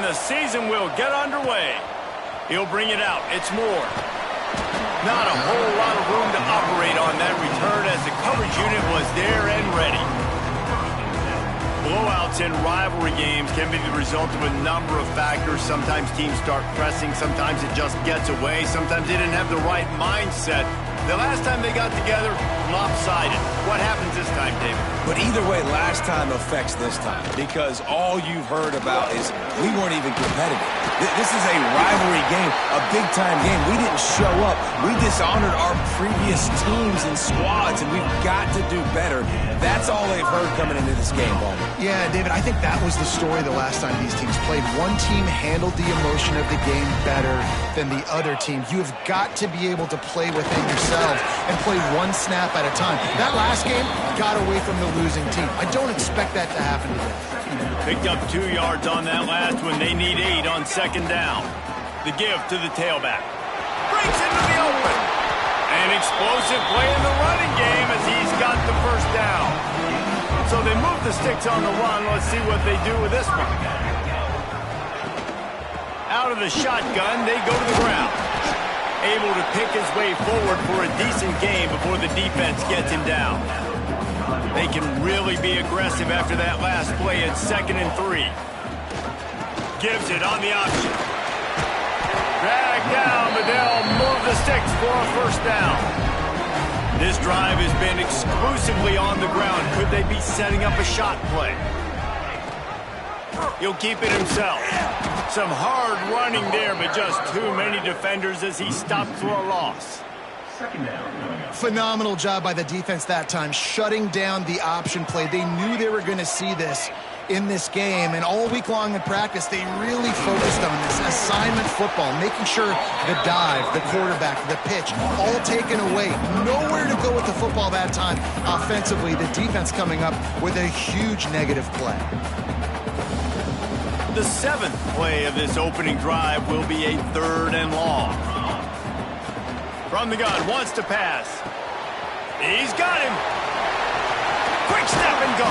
the season will get underway. He'll bring it out. It's Moore. Not a whole lot of room to operate on that return as the coverage unit was there and ready. Blowouts in rivalry games can be the result of a number of factors. Sometimes teams start pressing. Sometimes it just gets away. Sometimes they didn't have the right mindset. The last time they got together, lopsided. What happens this time, David? But either way, last time affects this time because all you've heard about is we weren't even competitive. This is a rivalry game, a big-time game. We didn't show up. We dishonored our previous teams and squads, and we've got to do better. That's all they've heard coming into this game, Bowman. Yeah, David, I think that was the story the last time these teams played. One team handled the emotion of the game better than the other team. You have got to be able to play within yourselves and play one snap at a time. That last game got away from the losing team. I don't expect that to happen today. Picked up 2 yards on that last one. They need 8 on second down. The give to the tailback. Breaks into the open. An explosive play in the running game as he's got the first down. So they move the sticks on the run. Let's see what they do with this one. Out of the shotgun, they go to the ground. Able to pick his way forward for a decent game before the defense gets him down. They can really be aggressive after that last play at 2nd and 3. Gives it on the option. Dragged down, but they'll move the sticks for a first down. This drive has been exclusively on the ground. Could they be setting up a shot play? He'll keep it himself. Some hard running there, but just too many defenders as he stopped for a loss. Phenomenal job by the defense that time, shutting down the option play. They knew they were going to see this in this game, and all week long in practice, they really focused on this assignment football, making sure the dive, the quarterback, the pitch, all taken away. Nowhere to go with the football that time. Offensively, the defense coming up with a huge negative play. The 7th play of this opening drive will be a 3rd and long. From the gun, wants to pass. He's got him. Quick step and go.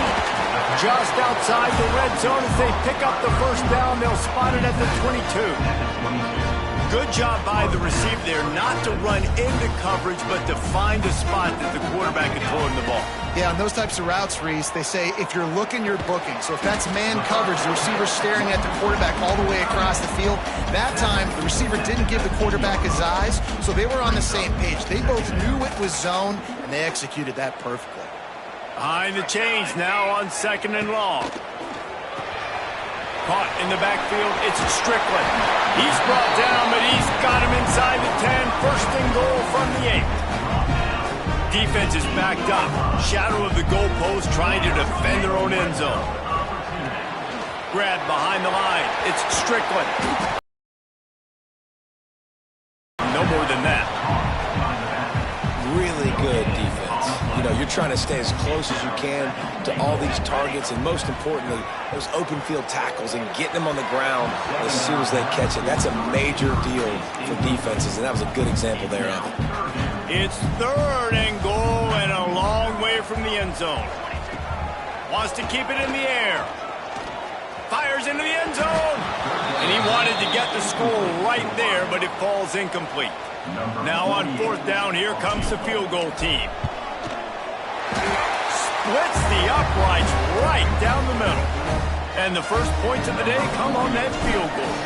Just outside the red zone as they pick up the first down. They'll spot it at the 22. Good job by the receiver there not to run into coverage, but to find a spot that the quarterback can throw him the ball. Yeah, on those types of routes, Reese, they say if you're looking, you're booking. So if that's man coverage, the receiver's staring at the quarterback all the way across the field. That time, the receiver didn't give the quarterback his eyes, so they were on the same page. They both knew it was zone, and they executed that perfectly. Behind the chains now on 2nd and long. Caught in the backfield, it's Strickland. He's brought down, but he's got him inside the 10. 1st and goal from the 8. Defense is backed up. Shadow of the goalpost trying to defend their own end zone. Grab behind the line. It's Strickland. No more than that. Really good defense. You know, you're trying to stay as close as you can to all these targets, and most importantly, those open field tackles and getting them on the ground as soon as they catch it. That's a major deal for defenses, and that was a good example there of it. It's 3rd and goal and a long way from the end zone. Wants to keep it in the air. Fires into the end zone. And he wanted to get the score right there, but it falls incomplete. Now on 4th down, here comes the field goal team. Splits the uprights right down the middle. And the first points of the day come on that field goal.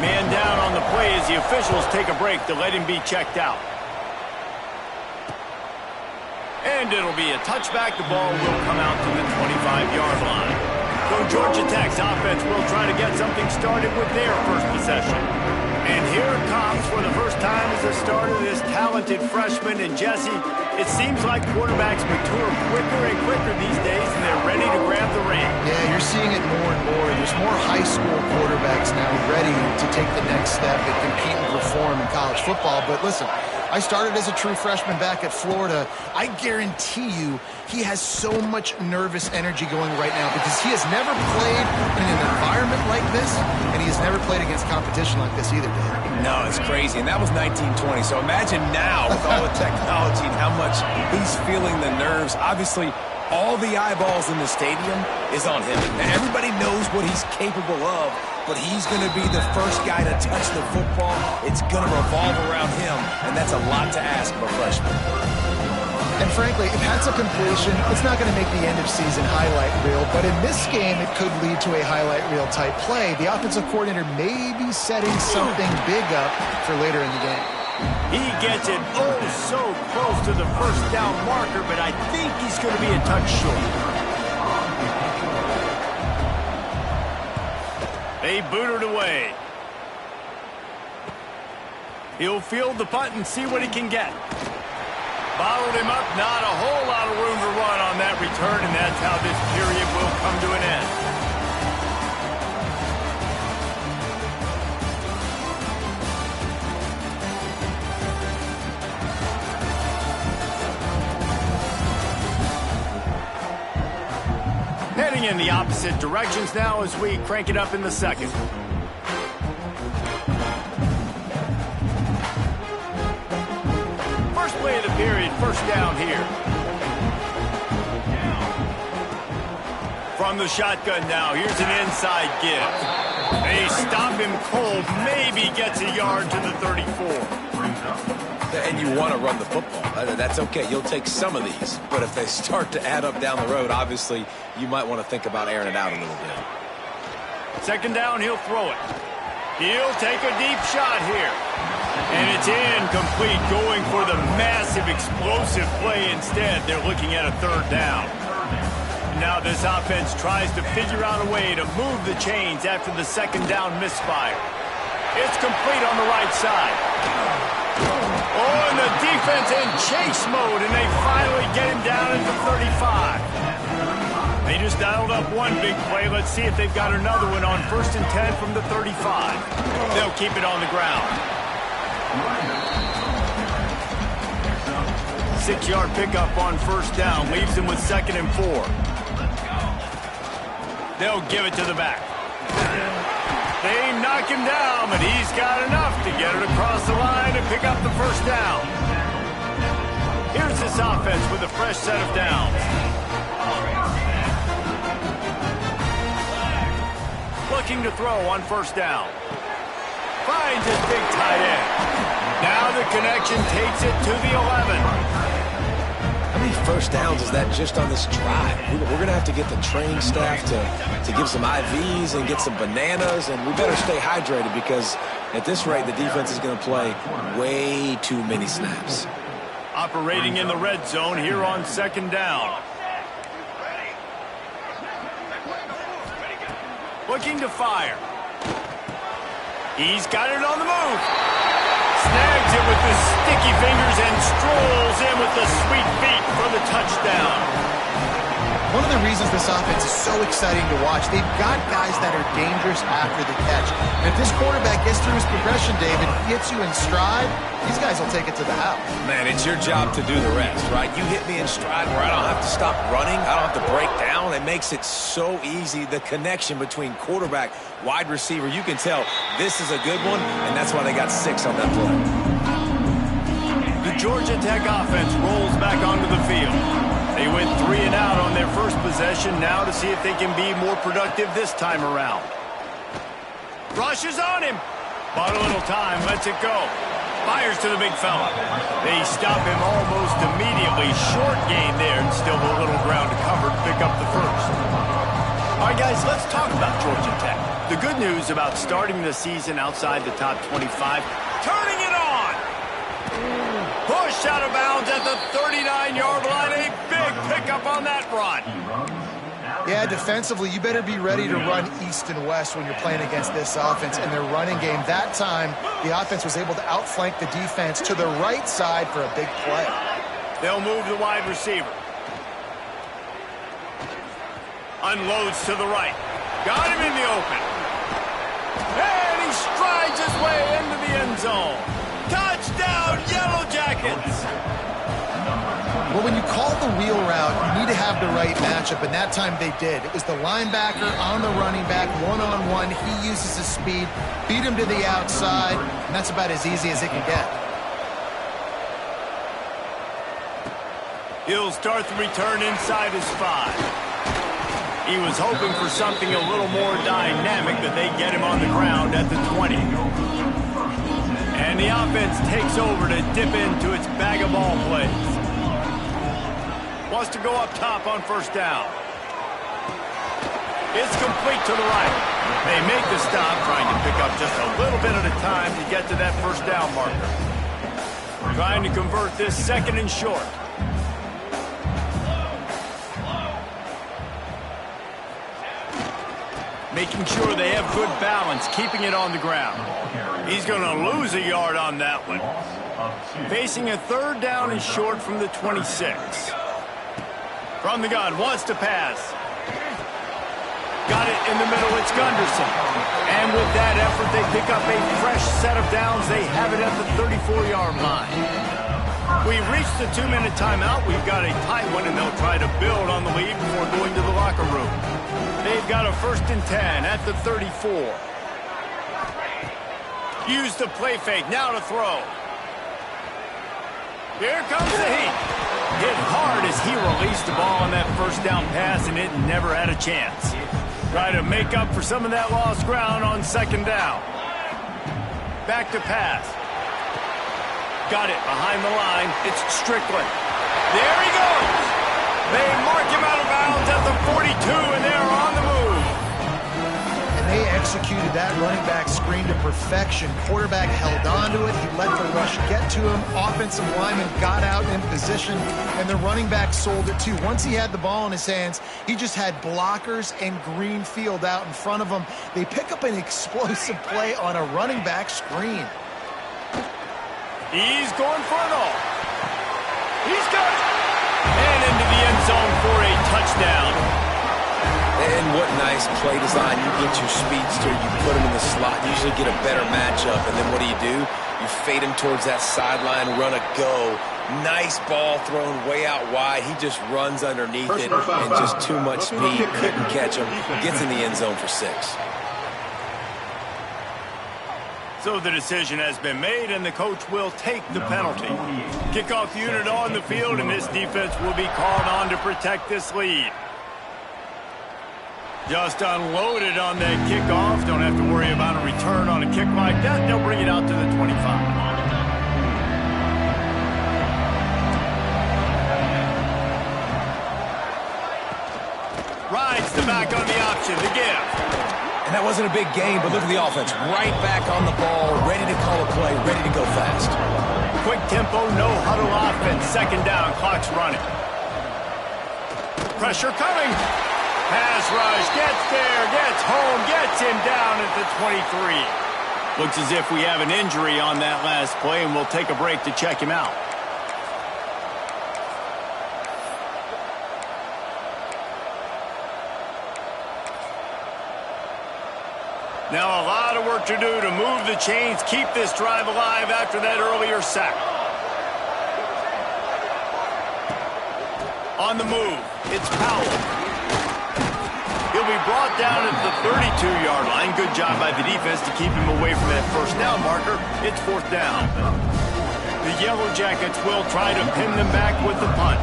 Man down on the play as the officials take a break to let him be checked out. And it'll be a touchback. The ball will come out to the 25-yard line. So Georgia Tech's offense will try to get something started with their first possession. And here it comes for the first time as a starter, this talented freshman. And Jesse, it seems like quarterbacks mature quicker and quicker these days, and they're ready to grab the reins. Yeah, you're seeing it more and more. There's more high school quarterbacks now ready to take the next step and compete and perform in college football. But listen, I started as a true freshman back at Florida. I guarantee you he has so much nervous energy going right now because he has never played in an environment like this, and he has never played against competition like this either, Dave. No, it's crazy, and that was 1920. So imagine now with all the technology and how much he's feeling the nerves. Obviously, All the eyeballs in the stadium is on him. Everybody knows what he's capable of, but he's going to be the first guy to touch the football. It's going to revolve around him, and that's a lot to ask of a freshman. And frankly, if that's a completion, it's not going to make the end-of-season highlight reel, but in this game, it could lead to a highlight reel type play. The offensive coordinator may be setting something big up for later in the game. He gets it oh so close to the first down marker, but I think he's going to be a touch short. They boot it away. He'll field the punt and see what he can get. Bottled him up, not a whole lot of room to run on that return, and that's how this period will come to an end. Heading in the opposite directions now as we crank it up in the second. First play of the period, first down here. From the shotgun now, here's an inside give. They stop him cold, maybe gets a yard to the 34. And you want to run the football. That's okay. You'll take some of these. But if they start to add up down the road, obviously, you might want to think about airing it out a little bit. Second down, he'll throw it. He'll take a deep shot here. And it's incomplete, going for the massive explosive play instead. They're looking at a third down. Now this offense tries to figure out a way to move the chains after the second down misfire. It's complete on the right side. Oh, and the defense in chase mode, and they finally get him down at the 35. They just dialed up one big play. Let's see if they've got another one on 1st and 10 from the 35. They'll keep it on the ground. 6-yard pickup on first down. Leaves them with 2nd and 4. They'll give it to the back. They knock him down, but he's got enough to get it across the line and pick up the first down. Here's this offense with a fresh set of downs. Looking to throw on first down. Finds his big tight end. Now the connection takes it to the 11. How many first downs is that just on this drive? We're going to have to get the training staff to give some IVs and get some bananas, and we better stay hydrated because at this rate, the defense is going to play way too many snaps. Operating in the red zone here on 2nd down. Looking to fire. He's got it on the move. Snags it with the sticky fingers and strolls in with the sweet feet for the touchdown. One of the reasons this offense is so exciting to watch, they've got guys that are dangerous after the catch. And if this quarterback gets through his progression, David, gets you in stride, these guys will take it to the house. Man, it's your job to do the rest, right? You hit me in stride where I don't have to stop running. I don't have to break down. It makes it so easy. The connection between quarterback, wide receiver, you can tell this is a good one, and that's why they got 6 on that play. The Georgia Tech offense rolls back onto the field. They went 3 and out on their first possession, now to see if they can be more productive this time around. Rushes on him. Bought a little time, lets it go. Fires to the big fella. They stop him almost immediately. Short gain there, and still a little ground to cover to pick up the first. All right, guys, let's talk about Georgia Tech. The good news about starting the season outside the top 25, turning it on. Push out of bounds at the 39-yard line. A big pickup on that run. Yeah, defensively, you better be ready to run east and west when you're playing against this offense and their running game. That time, the offense was able to outflank the defense to the right side for a big play. They'll move the wide receiver. Unloads to the right. Got him in the open. And he strides his way into the end zone. Touchdown, Yellow Jackets! Well, when you call the wheel route, you need to have the right matchup, and that time they did. It was the linebacker on the running back, one-on-one. He uses his speed, beat him to the outside, and that's about as easy as it can get. He'll start the return inside his 5. He was hoping for something a little more dynamic, but they get him on the ground at the 20. And the offense takes over to dip into its bag of ball plays. Wants to go up top on first down. It's complete to the right. They make the stop, trying to pick up just a little bit at a time to get to that first down marker. Trying to convert this second and short. Making sure they have good balance, keeping it on the ground. He's going to lose a yard on that one. Facing a third down and short from the 26. From the gun, wants to pass. Got it in the middle, it's Gunderson. And with that effort, they pick up a fresh set of downs. They have it at the 34-yard line. We've reached the 2-minute timeout. We've got a tight one, and they'll try to build on the lead before going to the locker room. They've got a 1st and 10 at the 34. Use the play fake, now to throw. Here comes the heat. Hit hard as he released the ball on that first down pass, and it never had a chance. Try to make up for some of that lost ground on second down. Back to pass. Got it behind the line. It's Strickland. There he goes. They mark him out of bounds at the 42, and they're on the move. And they executed that running back screen to perfection. Quarterback held on to it. He let the rush get to him. Offensive lineman got out in position, and the running back sold it too. Once he had the ball in his hands, he just had blockers and green field out in front of him. They pick up an explosive play on a running back screen. He's going for it all. He's got it. And into the end zone for a touchdown. And what nice play design. You get your speedster, you put him in the slot, usually get a better matchup, and then what do? You fade him towards that sideline, run a go. Nice ball thrown way out wide. He just runs underneath it, and just too much speed. Couldn't catch him. Gets in the end zone for 6. So the decision has been made, and the coach will take the penalty. Kickoff unit on the field, and this defense will be called on to protect this lead. Just unloaded on that kickoff. Don't have to worry about a return on a kick like that. They'll bring it out to the 25. Rides the back on the option, the give. And that wasn't a big gain, but look at the offense. Right back on the ball, ready to call a play, ready to go fast. Quick tempo, no huddle offense. Second down, clock's running. Pressure coming. Pass rush, gets there, gets home, gets him down at the 23. Looks as if we have an injury on that last play, and we'll take a break to check him out. Now a lot of work to do to move the chains, keep this drive alive after that earlier sack. On the move, it's Powell. He'll be brought down at the 32-yard line. Good job by the defense to keep him away from that first down marker. It's 4th down. The Yellow Jackets will try to pin them back with the punt.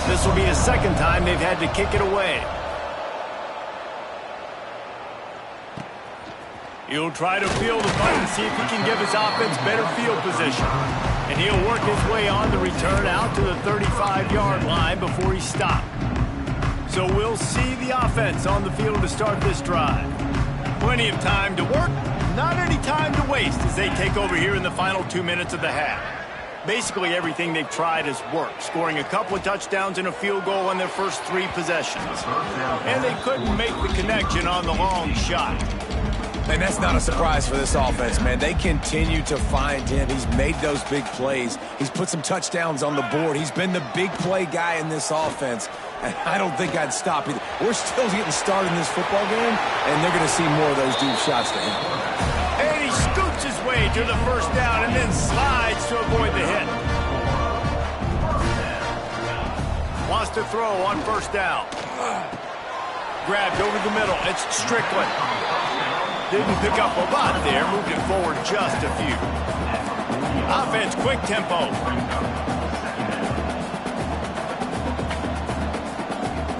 This will be a second time they've had to kick it away. He'll try to field the punt and see if he can give his offense better field position. And he'll work his way on the return out to the 35-yard line before he's stopped. So we'll see the offense on the field to start this drive. Plenty of time to work, not any time to waste as they take over here in the final 2 minutes of the half. Basically everything they've tried has worked, scoring a couple of touchdowns and a field goal on their first 3 possessions. And they couldn't make the connection on the long shot. And that's not a surprise for this offense, man. They continue to find him. He's made those big plays. He's put some touchdowns on the board. He's been the big play guy in this offense. And I don't think I'd stop either. We're still getting started in this football game, and they're going to see more of those deep shots to him. And he scoots his way to the first down and then slides to avoid the hit. Wants to throw on first down. Grabbed over the middle. It's Strickland. Didn't pick up a lot there. Moved it forward just a few. Offense, quick tempo.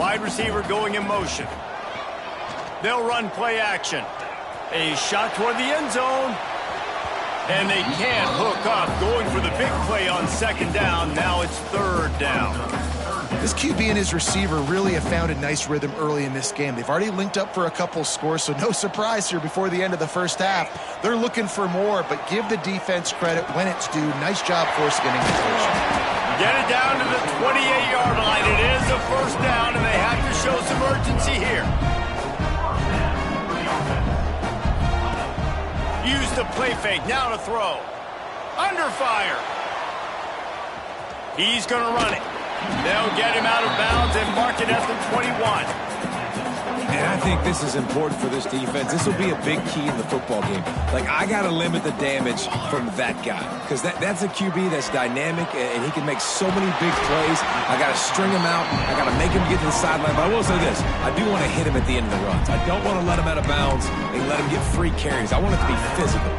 Wide receiver going in motion. They'll run play action. A shot toward the end zone. And they can't hook up, going for the big play on second down. Now it's third down. This QB and his receiver really have found a nice rhythm early in this game. They've already linked up for a couple scores, so no surprise here before the end of the first half. They're looking for more, but give the defense credit when it's due. Nice job forcing getting the first. Get it down to the 28-yard line. It is a first down, and they have to show some urgency here. Use the play fake. Now to throw. Under fire. He's going to run it. They'll get him out of bounds and mark it at the 21. And I think this is important for this defense. This will be a big key in the football game. Like, I got to limit the damage from that guy because that's a QB that's dynamic and he can make so many big plays. I got to string him out. I got to make him get to the sideline. But I will say this. I do want to hit him at the end of the runs. I don't want to let him out of bounds and let him get free carries. I want it to be physical.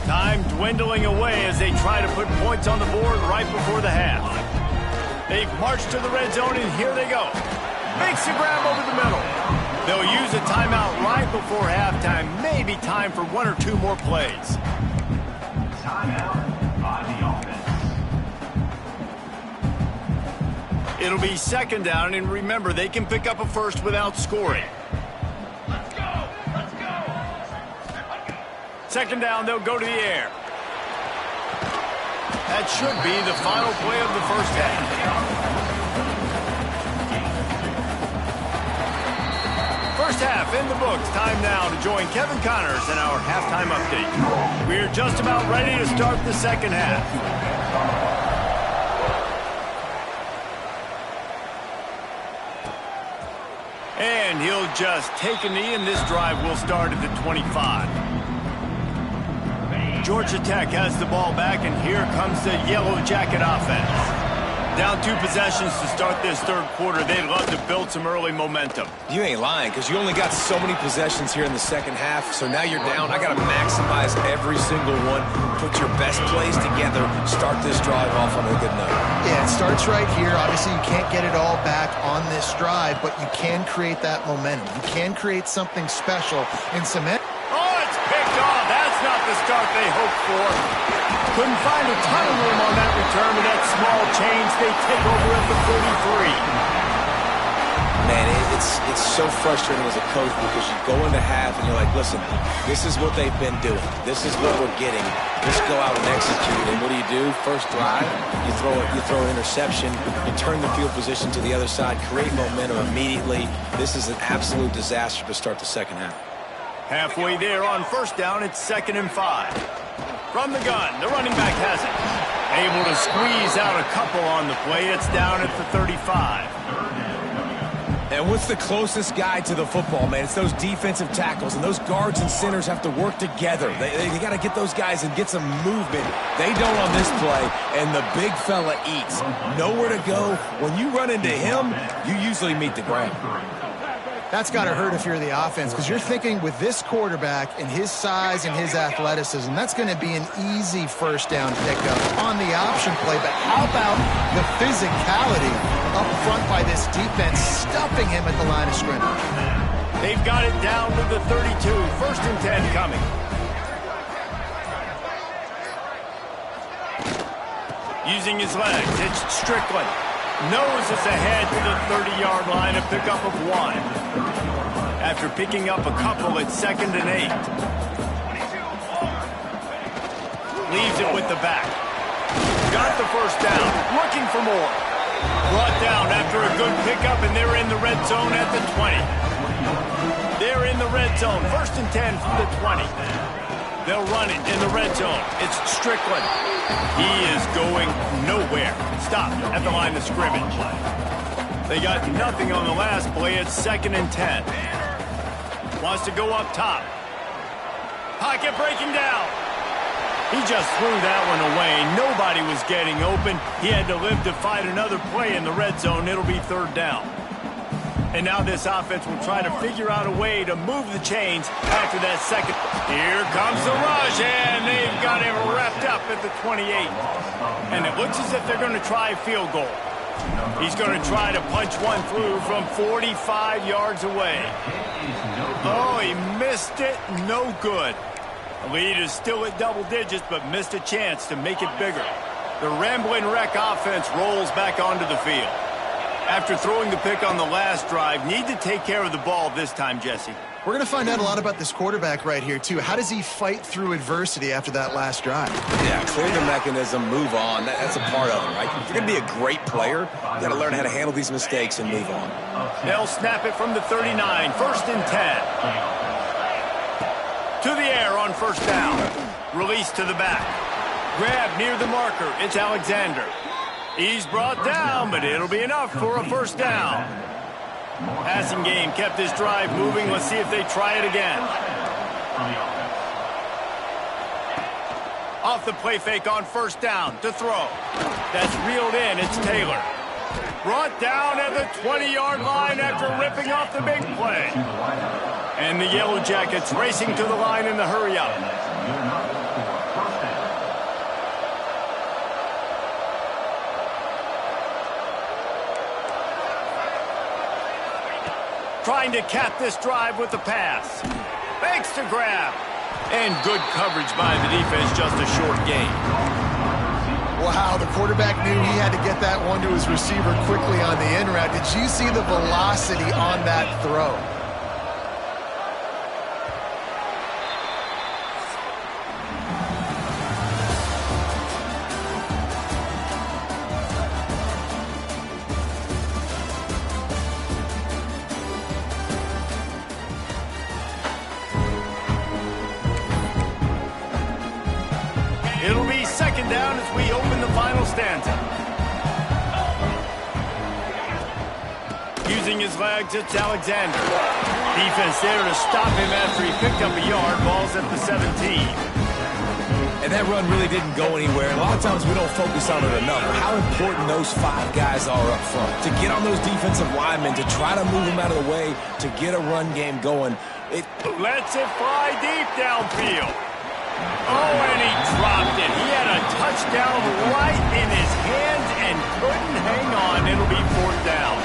Time dwindling away as they try to put points on the board right before the half. They've marched to the red zone, and here they go. Makes the grab over the middle. They'll use a timeout right before halftime. Maybe time for one or two more plays. Timeout by the offense. It'll be second down, and remember, they can pick up a first without scoring. Let's go! Let's go! Second down, they'll go to the air. That should be the final play of the first half. First half in the books. Time now to join Kevin Connors in our halftime update. We're just about ready to start the second half. And he'll just take a knee, and this drive will start at the 25. Georgia Tech has the ball back, and here comes the Yellow Jacket offense. Down 2 possessions to start this third quarter. They'd love to build some early momentum. You ain't lying because you only got so many possessions here in the second half, so now you're down. I got to maximize every single one, put your best plays together, start this drive off on a good note. Yeah, it starts right here. Obviously, you can't get it all back on this drive, but you can create that momentum. You can create something special in cement. Oh, it's picked off. That's not the start they hoped for. Couldn't find a ton of room on that return, but that small change, they take over at the 33. Man, it's so frustrating as a coach because you go into half and you're like, listen, this is what they've been doing. This is what we're getting. Just go out and execute. And what do? First drive, you throw an interception, you turn the field position to the other side, create momentum immediately. This is an absolute disaster to start the second half. Halfway there on first down, it's 2nd and 5. From the gun, the running back has it. Able to squeeze out a couple on the play. It's down at the 35. And what's the closest guy to the football, man? It's those defensive tackles, and those guards and centers have to work together. They got to get those guys and get some movement. They don't on this play, and the big fella eats. Nowhere to go. When you run into him, you usually meet the ground. That's got to hurt if you're the offense because you're thinking with this quarterback and his size and his athleticism, that's going to be an easy first down pickup on the option play. But how about the physicality up front by this defense, stuffing him at the line of scrimmage? They've got it down to the 32. 1st and 10 coming. Using his legs, it's Strickland. Noses ahead to the 30-yard line, a pickup of 1. After picking up a couple, it's 2nd and 8. Leaves it with the back. Got the first down, looking for more. Brought down after a good pickup, and they're in the red zone at the 20. They're in the red zone, 1st and 10 from the 20. They'll run it in the red zone. It's Strickland. He is going nowhere. Stopped at the line of scrimmage. They got nothing on the last play. It's 2nd and 10. Wants to go up top. Pocket breaking down. He just threw that one away. Nobody was getting open. He had to live to fight another play in the red zone. It'll be 3rd down. And now this offense will try to figure out a way to move the chains after that second. Here comes the rush, and they've got him wrapped up at the 28. And it looks as if they're going to try a field goal. He's going to try to punch one through from 45 yards away. Oh, he missed it. No good. The lead is still at double digits, but missed a chance to make it bigger. The Rambling Wreck offense rolls back onto the field. After throwing the pick on the last drive, need to take care of the ball this time, Jesse. We're going to find out a lot about this quarterback right here, too. How does he fight through adversity after that last drive? Yeah, clear the mechanism, move on. That's a part of it, right? If you're going to be a great player, you got to learn how to handle these mistakes and move on. They'll snap it from the 39, 1st and 10. To the air on 1st down. Release to the back. Grab near the marker. It's Alexander. He's brought down, but it'll be enough for a 1st down. Passing game kept this drive moving. Let's see if they try it again. Off the play fake on 1st down to throw. That's reeled in. It's Taylor. Brought down at the 20-yard line after ripping off the big play. And the Yellow Jackets racing to the line in the hurry-up. Trying to cap this drive with the pass. Fakes to grab. And good coverage by the defense, just a short gain. Wow, the quarterback knew he had to get that one to his receiver quickly on the in route. Did you see the velocity on that throw? It'll be 2nd down as we open the final stanza. Using his legs, it's Alexander. Defense there to stop him after he picked up a yard. Ball's at the 17. And that run really didn't go anywhere. A lot of times we don't focus on it enough. How important those 5 guys are up front. To get on those defensive linemen, to try to move them out of the way, to get a run game going. It lets it fly deep downfield. Oh, and he dropped it. He had a touchdown right in his hands and couldn't hang on. It'll be 4th down.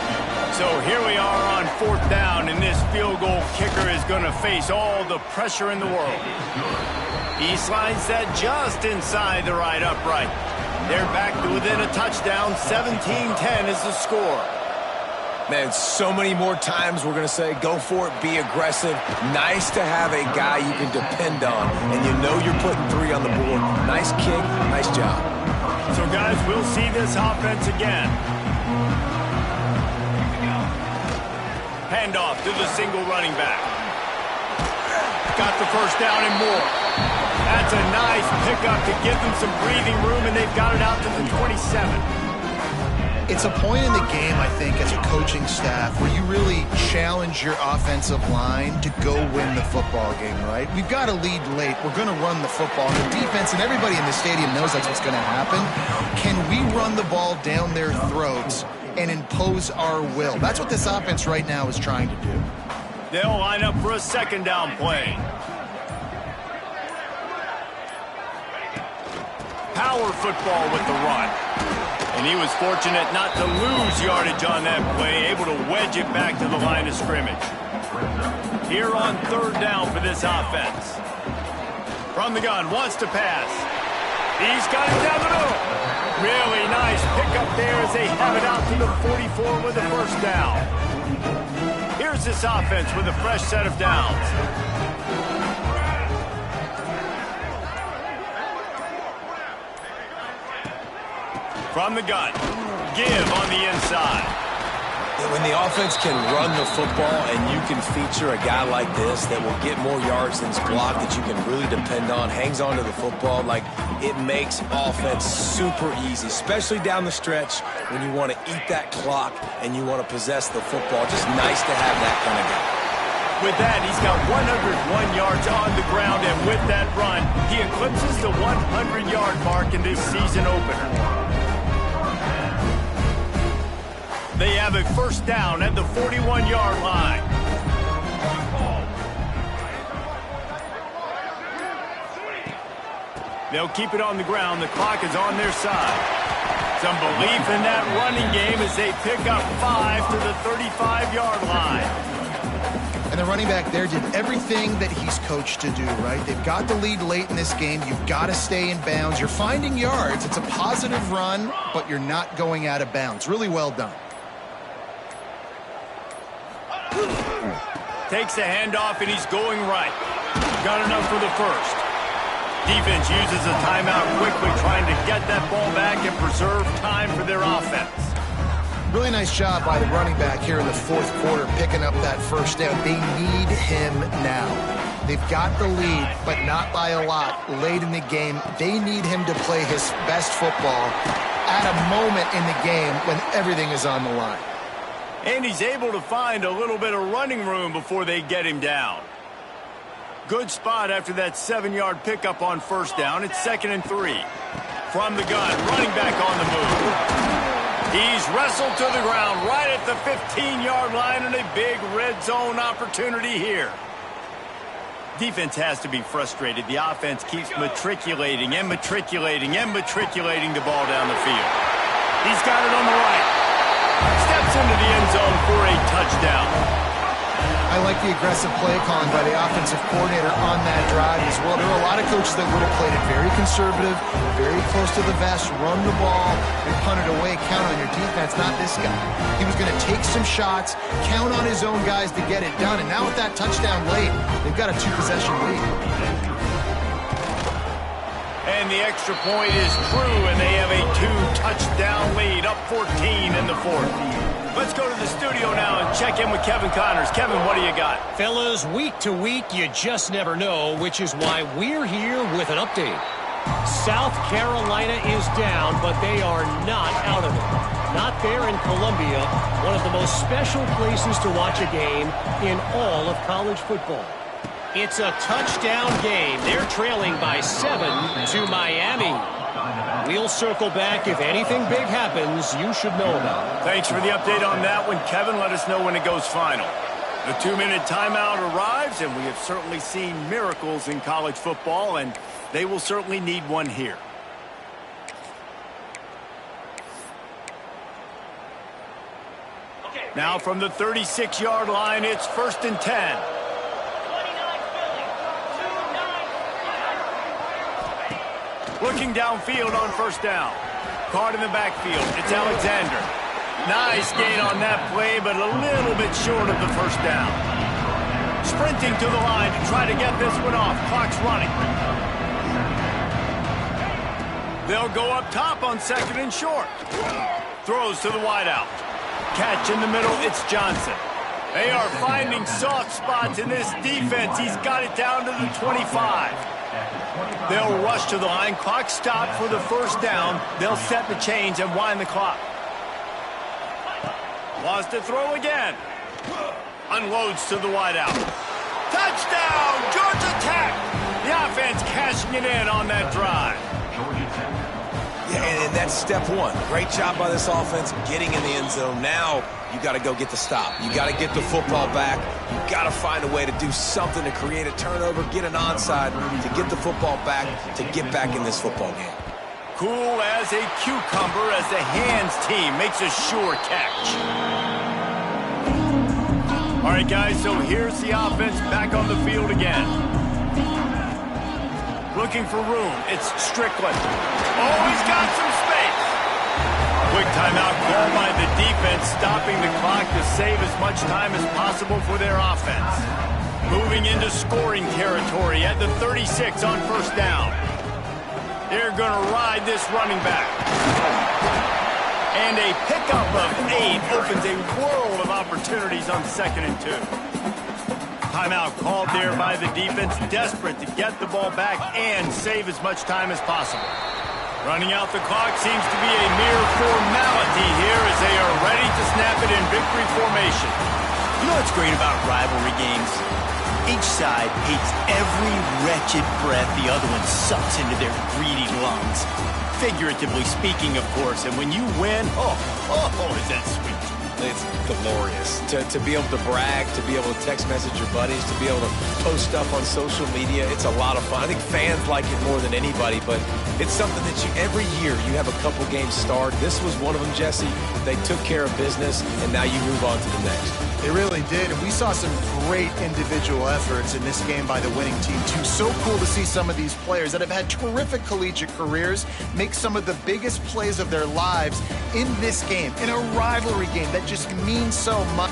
So here we are on 4th down, and this field goal kicker is going to face all the pressure in the world. He slides that just inside the right upright. They're back to within a touchdown. 17-10 is the score. Man, so many more times we're going to say, go for it, be aggressive. Nice to have a guy you can depend on, and you know you're putting 3 on the board. Nice kick, nice job. So, guys, we'll see this offense again. Handoff to the single running back. Got the 1st down and more. That's a nice pickup to give them some breathing room, and they've got it out to the 27. It's a point in the game, I think, as a coaching staff where you really challenge your offensive line to go win the football game, right? We've got to lead late. We're going to run the football. And the defense and everybody in the stadium knows that's what's going to happen. Can we run the ball down their throats and impose our will? That's what this offense right now is trying to do. They'll line up for a 2nd down play. Power football with the run. And he was fortunate not to lose yardage on that play, able to wedge it back to the line of scrimmage. Here on 3rd down for this offense. From the gun, wants to pass. He's got it down the middle. Really nice pickup there as they have it out to the 44 with the 1st down. Here's this offense with a fresh set of downs. From the gun, give on the inside. When the offense can run the football and you can feature a guy like this that will get more yards than his block, that you can really depend on, hangs on to the football, like it makes offense super easy, especially down the stretch when you want to eat that clock and you want to possess the football. Just nice to have that kind of guy. With that, he's got 101 yards on the ground, and with that run, he eclipses the 100-yard mark in this season opener. They have a 1st down at the 41-yard line. They'll keep it on the ground. The clock is on their side. Some belief in that running game as they pick up 5 to the 35-yard line. And the running back there did everything that he's coached to do, right? They've got the lead late in this game. You've got to stay in bounds. You're finding yards. It's a positive run, but you're not going out of bounds. Really well done. Takes a handoff, and he's going right. Got enough for the first. Defense uses a timeout quickly, trying to get that ball back and preserve time for their offense. Really nice job by the running back here in the fourth quarter, picking up that first down. They need him now. They've got the lead, but not by a lot late in the game. They need him to play his best football at a moment in the game when everything is on the line. And he's able to find a little bit of running room before they get him down. Good spot after that 7-yard pickup on first down. It's 2nd and 3. From the gun, running back on the move. He's wrestled to the ground right at the 15-yard line, and a big red zone opportunity here. Defense has to be frustrated. The offense keeps matriculating and matriculating and matriculating the ball down the field. He's got it on the right. Steps into the end zone for a touchdown. I like the aggressive play calling by the offensive coordinator on that drive as well. There are a lot of coaches that would have played it very conservative, very close to the vest, run the ball, and punt it away. Count on your defense, not this guy. He was going to take some shots, count on his own guys to get it done, and now with that touchdown late, they've got a 2-possession lead. And the extra point is true, and they have a 2-touchdown lead, up 14 in the fourth. Let's go to the studio now and check in with Kevin Connors. Kevin, what do you got? Fellas, week to week, you just never know, which is why we're here with an update. South Carolina is down, but they are not out of it. Not there in Columbia, one of the most special places to watch a game in all of college football. It's a touchdown game. They're trailing by 7 to Miami. We'll circle back. If anything big happens, you should know about it. Thanks for the update on that one, Kevin. Let us know when it goes final. The 2-minute timeout arrives, and we have certainly seen miracles in college football, and they will certainly need one here. Now from the 36-yard line, it's 1st and 10. Looking downfield on first down. Caught in the backfield. It's Alexander. Nice gain on that play, but a little bit short of the first down. Sprinting to the line to try to get this one off. Clock's running. They'll go up top on 2nd and short. Throws to the wideout. Catch in the middle. It's Johnson. They are finding soft spots in this defense. He's got it down to the 25. They'll rush to the line. Clock stopped for the first down. They'll set the chains and wind the clock. Wants to throw again. Unloads to the wideout. Touchdown! Georgia Tech! The offense cashing it in on that drive. Yeah, and that's step one. Great job by this offense getting in the end zone. Now you got to go get the stop. You got to get the football back. You got to find a way to do something to create a turnover, get an onside, to get the football back, to get back in this football game. Cool as a cucumber as the hands team makes a sure catch. All right, guys, so here's the offense back on the field again. Looking for room. It's Strickland. Oh, he's got some space. Quick timeout call by the defense, stopping the clock to save as much time as possible for their offense. Moving into scoring territory at the 36 on first down. They're going to ride this running back. And a pickup of 8 opens a world of opportunities on 2nd and 2. Timeout called there by the defense, desperate to get the ball back and save as much time as possible. Running out the clock seems to be a mere formality here as they are ready to snap it in victory formation. You know what's great about rivalry games? Each side hates every wretched breath the other one sucks into their greedy lungs. Figuratively speaking, of course, and when you win, oh, is that sweet. It's glorious to be able to brag, to be able to text message your buddies, to be able to post stuff on social media. It's a lot of fun. I think fans like it more than anybody, but it's something that every year you have a couple games start. This was one of them, Jesse. They took care of business, and now you move on to the next. They really did, and we saw some great individual efforts in this game by the winning team, too. So cool to see some of these players that have had terrific collegiate careers make some of the biggest plays of their lives in this game, in a rivalry game that just means so much.